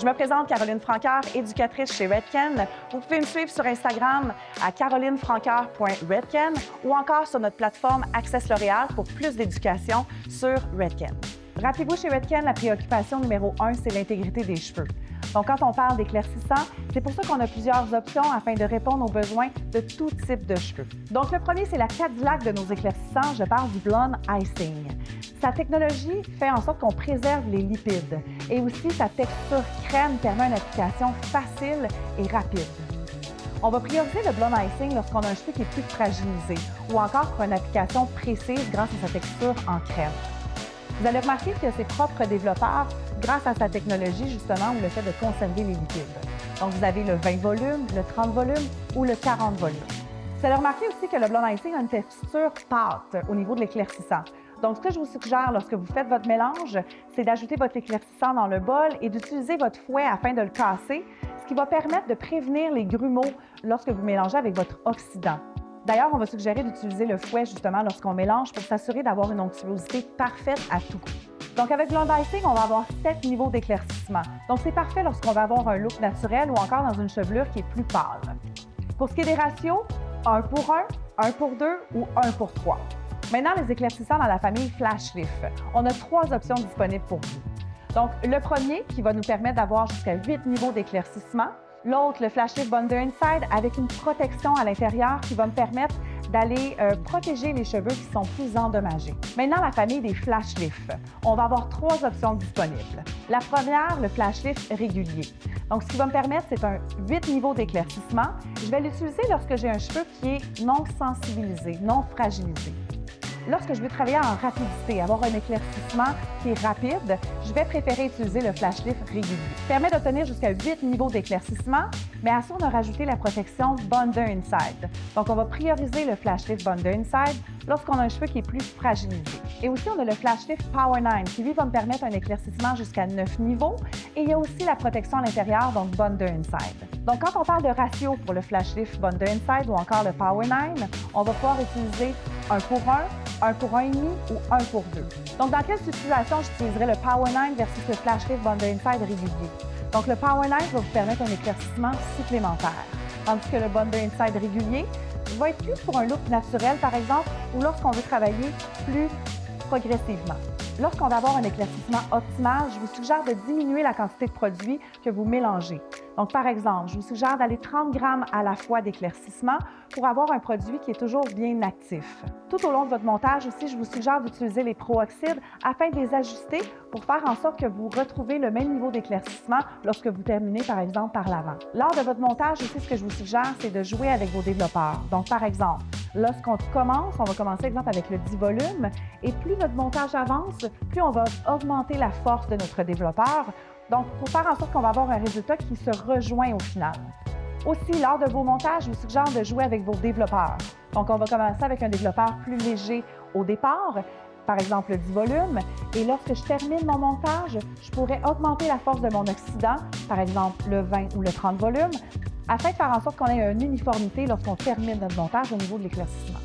Je me présente Caroline Francoeur, éducatrice chez Redken. Vous pouvez me suivre sur Instagram à carolinefrancoeur.redken ou encore sur notre plateforme Access L'Oréal pour plus d'éducation sur Redken. Rappelez-vous, chez Redken, la préoccupation numéro 1, c'est l'intégrité des cheveux. Donc, quand on parle d'éclaircissant, c'est pour ça qu'on a plusieurs options afin de répondre aux besoins de tout type de cheveux. Donc, le premier, c'est la Cadillac de nos éclaircissants. Je parle du Blonde Icing. Sa technologie fait en sorte qu'on préserve les lipides et aussi sa texture crème permet une application facile et rapide. On va prioriser le Blonde Icing lorsqu'on a un cheveu qui est plus fragilisé ou encore pour une application précise grâce à sa texture en crème. Vous allez remarquer que ses propres développeurs grâce à sa technologie, justement, ou le fait de conserver les lipides. Donc, vous avez le 20 volumes, le 30 volumes ou le 40 volumes. Vous allez remarquer aussi que le Blonde Icing a une texture pâte au niveau de l'éclaircissant. Donc, ce que je vous suggère lorsque vous faites votre mélange, c'est d'ajouter votre éclaircissant dans le bol et d'utiliser votre fouet afin de le casser, ce qui va permettre de prévenir les grumeaux lorsque vous mélangez avec votre oxydant. D'ailleurs, on va suggérer d'utiliser le fouet justement lorsqu'on mélange pour s'assurer d'avoir une onctuosité parfaite à tout coup. Donc, avec Blonde Icing, on va avoir 7 niveaux d'éclaircissement. Donc, c'est parfait lorsqu'on va avoir un look naturel ou encore dans une chevelure qui est plus pâle. Pour ce qui est des ratios, 1 pour 1, 1 pour 2 ou 1 pour 3. Maintenant, les éclaircissants dans la famille Flash Lift. On a 3 options disponibles pour vous. Donc, le premier qui va nous permettre d'avoir jusqu'à 8 niveaux d'éclaircissement. L'autre, le Flash Lift Bonder Inside, avec une protection à l'intérieur qui va me permettre d'aller protéger les cheveux qui sont plus endommagés. Maintenant, la famille des Flash Lift. On va avoir 3 options disponibles. La première, le Flash Lift régulier. Donc, ce qui va me permettre, c'est un 8 niveaux d'éclaircissement. Je vais l'utiliser lorsque j'ai un cheveu qui est non sensibilisé, non fragilisé. Lorsque je veux travailler en rapidité, avoir un éclaircissement qui est rapide, je vais préférer utiliser le Flash Lift régulier. Il permet d'obtenir jusqu'à 8 niveaux d'éclaircissement, mais à ça, on a rajouté la protection Bonder Inside. Donc, on va prioriser le Flash Lift Bonder Inside lorsqu'on a un cheveu qui est plus fragilisé. Et aussi, on a le Flash Lift Power 9 qui, lui, va me permettre un éclaircissement jusqu'à 9 niveaux. Et il y a aussi la protection à l'intérieur, donc Bonder Inside. Donc, quand on parle de ratio pour le Flash Lift Bonder Inside ou encore le Power 9, on va pouvoir utiliser 1 pour 1 pour 1,5 ou 1 pour 2. Donc, dans quelle situation j'utiliserai le Power 9 versus le Flash Lift Bonder Inside régulier? Donc, le Power 9 va vous permettre un éclaircissement supplémentaire, tandis que le Bonder Inside régulier va être plus pour un look naturel, par exemple, ou lorsqu'on veut travailler plus progressivement. Lorsqu'on va avoir un éclaircissement optimal, je vous suggère de diminuer la quantité de produits que vous mélangez. Donc, par exemple, je vous suggère d'aller 30 grammes à la fois d'éclaircissement pour avoir un produit qui est toujours bien actif. Tout au long de votre montage aussi, je vous suggère d'utiliser les pro-oxydes afin de les ajuster pour faire en sorte que vous retrouvez le même niveau d'éclaircissement lorsque vous terminez, par exemple, par l'avant. Lors de votre montage aussi, ce que je vous suggère, c'est de jouer avec vos développeurs. Donc, par exemple, lorsqu'on commence, on va commencer, exemple, avec le 10 volumes, et plus notre montage avance, plus on va augmenter la force de notre développeur. Donc, pour faire en sorte qu'on va avoir un résultat qui se rejoint au final. Aussi, lors de vos montages, je vous suggère de jouer avec vos développeurs. Donc, on va commencer avec un développeur plus léger au départ, par exemple le 10 volumes, et lorsque je termine mon montage, je pourrais augmenter la force de mon oxydant, par exemple le 20 ou le 30 volumes, afin de faire en sorte qu'on ait une uniformité lorsqu'on termine notre montage au niveau de l'éclaircissement.